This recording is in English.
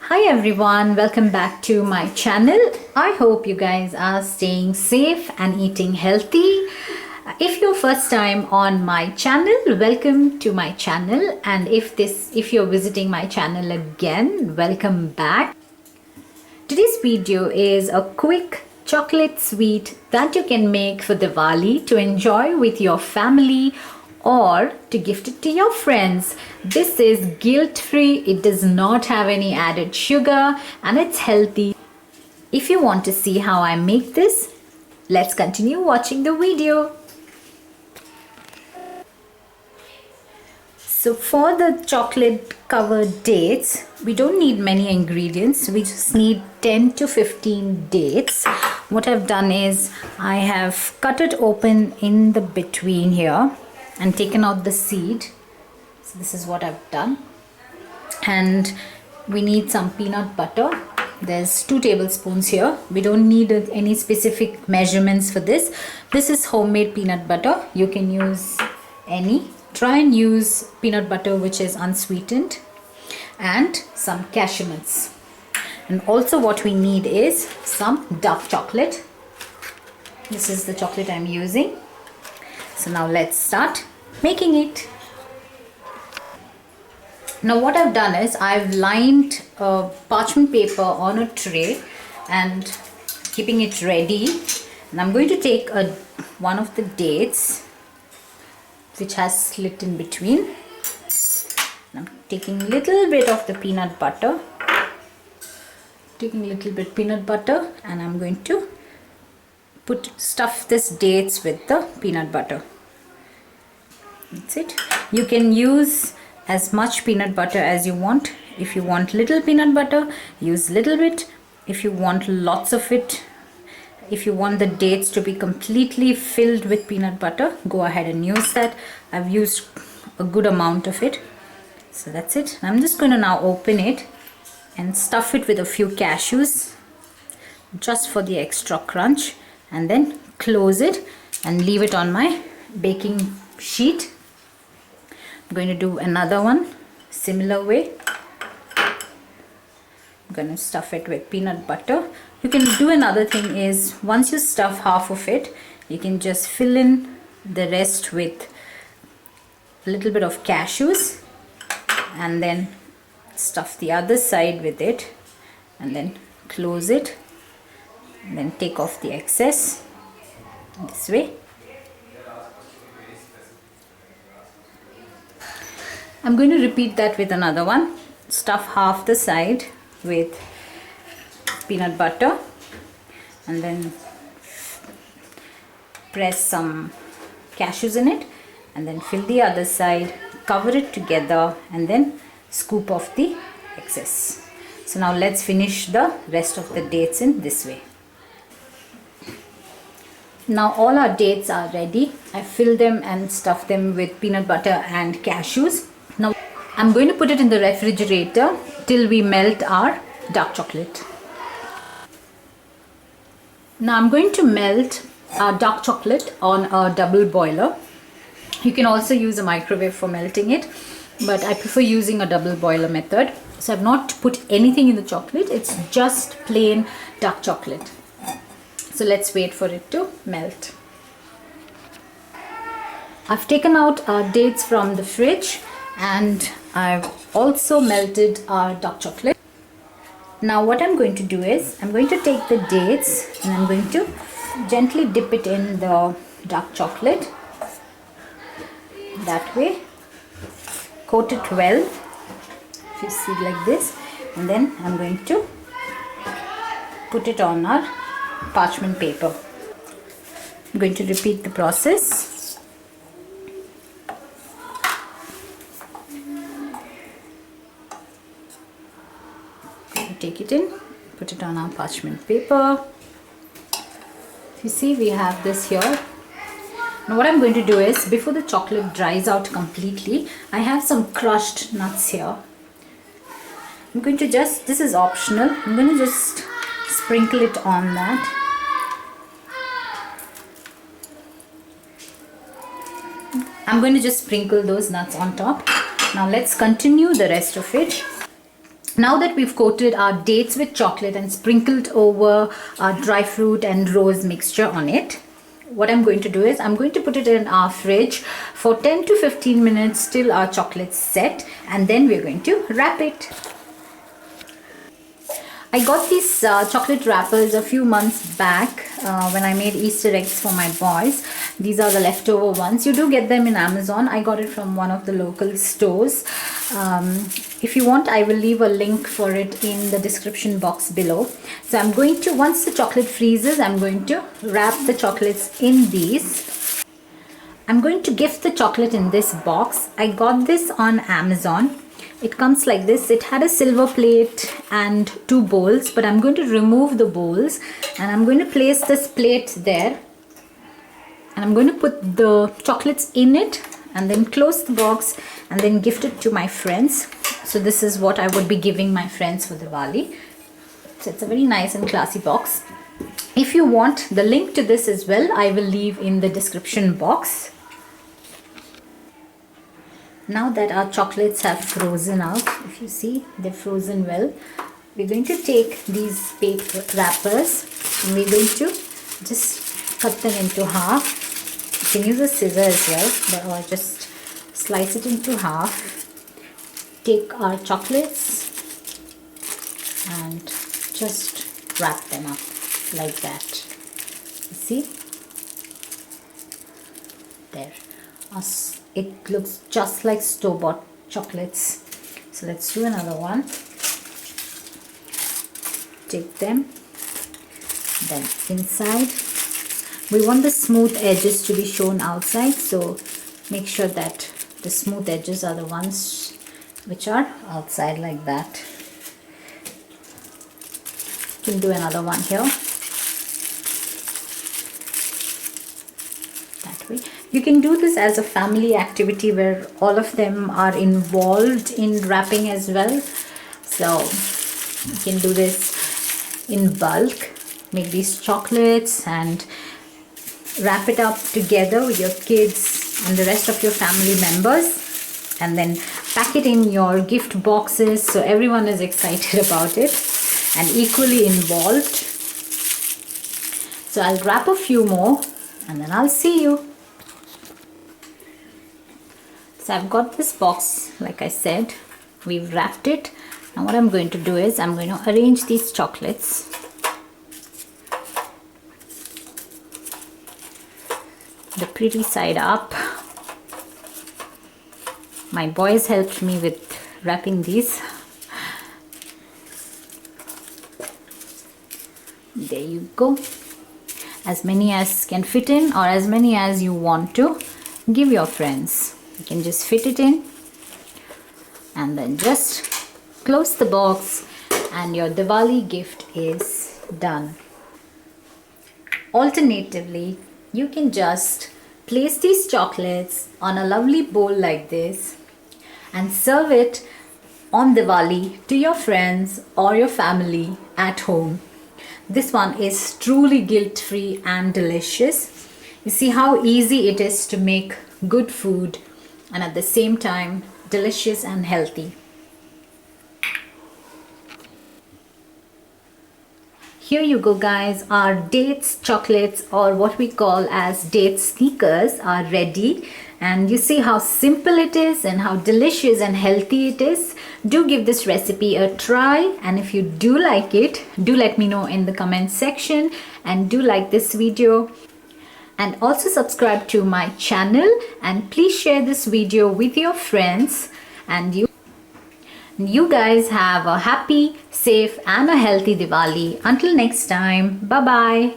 Hi everyone, welcome back to my channel. I hope you guys are staying safe and eating healthy. If you're first time on my channel, welcome to my channel, and if you're visiting my channel again, welcome back. Today's video is a quick chocolate sweet that you can make for Diwali to enjoy with your family or to gift it to your friends. This is guilt-free, it does not have any added sugar, and it's healthy. If you want to see how I make this, let's continue watching the video. So for the chocolate covered dates, we don't need many ingredients. We just need 10 to 15 dates. What I've done is I have cut it open in the between here and taken out the seed. So this is what I've done. And we need some peanut butter. There's 2 tablespoons here. We don't need any specific measurements for this. This is homemade peanut butter. You can use any. Try and use peanut butter which is unsweetened, and some cashew nuts. And also what we need is some dark chocolate. This is the chocolate I'm using. So now let's start making it. Now what I've done is I've lined parchment paper on a tray and keeping it ready. And I'm going to take one of the dates which has slit in between. I'm taking a little bit of the peanut butter. And I'm going to stuff this dates with the peanut butter. That's it. You can use as much peanut butter as you want. If you want little peanut butter, use little bit. If you want lots of it, if you want the dates to be completely filled with peanut butter, go ahead and use that. I've used a good amount of it. So that's it. I'm just going to now open it and stuff it with a few cashews just for the extra crunch, and then close it and leave it on my baking sheet. I'm going to do another one similar way. I'm going to stuff it with peanut butter. You can do another thing is, once you stuff half of it, you can just fill in the rest with a little bit of cashews and then stuff the other side with it and then close it and then take off the excess this way. I'm going to repeat that with another one. Stuff half the side with peanut butter and then press some cashews in it and then fill the other side, cover it together and then scoop off the excess. So now let's finish the rest of the dates in this way. Now all our dates are ready. I filled them and stuffed them with peanut butter and cashews. Now I'm going to put it in the refrigerator till we melt our dark chocolate. Now I'm going to melt our dark chocolate on a double boiler. You can also use a microwave for melting it, but I prefer using a double boiler method. So I've not put anything in the chocolate, it's just plain dark chocolate. So let's wait for it to melt. I've taken out our dates from the fridge and I've also melted our dark chocolate. Now what I'm going to do is, I'm going to take the dates and I'm going to gently dip it in the dark chocolate. That way. Coat it well, if you see like this, and then I'm going to put it on our parchment paper. I'm going to repeat the process. Take it in, put it on our parchment paper. If you see, we have this here. Now what I'm going to do is, before the chocolate dries out completely, I have some crushed nuts here. I'm going to just, this is optional, I'm going to just sprinkle it on that. I'm going to just sprinkle those nuts on top. Now let's continue the rest of it. Now that we've coated our dates with chocolate and sprinkled over our dry fruit and rose mixture on it, what I'm going to do is I'm going to put it in our fridge for 10 to 15 minutes till our chocolate's set, and then we're going to wrap it. I got these chocolate wrappers a few months back when I made Easter eggs for my boys. These are the leftover ones. You do get them in Amazon. I got it from one of the local stores. If you want, I will leave a link for it in the description box below. So I'm going to, once the chocolate freezes, I'm going to wrap the chocolates in these. I'm going to gift the chocolate in this box. I got this on Amazon. It comes like this. It had a silver plate and 2 bowls, but I'm going to remove the bowls and I'm going to place this plate there, and I'm going to put the chocolates in it and then close the box and then gift it to my friends. So this is what I would be giving my friends for Diwali. So it's a very nice and classy box. If you want the link to this as well, I will leave in the description box. Now that our chocolates have frozen out, if you see, they're frozen well, we're going to take these paper wrappers and we're going to just cut them into half. You can use a scissor as well, or just slice it into half. Take our chocolates and just wrap them up like that. You see? There. It looks just like store-bought chocolates. So let's do another one. Take them. Then inside, we want the smooth edges to be shown outside, so make sure that the smooth edges are the ones which are outside like that. You can do another one here. That way. You can do this as a family activity where all of them are involved in wrapping as well. So you can do this in bulk. Make these chocolates and wrap it up together with your kids and the rest of your family members, and then pack it in your gift boxes so everyone is excited about it and equally involved. So I'll wrap a few more and then I'll see you. So I've got this box, like I said, we've wrapped it. Now what I'm going to do is I'm going to arrange these chocolates. The pretty side up. My boys helped me with wrapping these. There you go. As many as can fit in, or as many as you want to give your friends. You can just fit it in and then just close the box and your Diwali gift is done. Alternatively, you can just place these chocolates on a lovely bowl like this and serve it on Diwali to your friends or your family at home. This one is truly guilt-free and delicious. You see how easy it is to make good food and at the same time delicious and healthy. Here you go guys, our dates chocolates, or what we call as date sneakers, are ready, and you see how simple it is and how delicious and healthy it is. Do give this recipe a try, and if you do like it, do let me know in the comment section, and do like this video. And also subscribe to my channel, and please share this video with your friends, and you guys have a happy, safe and a healthy Diwali. Until next time, bye bye.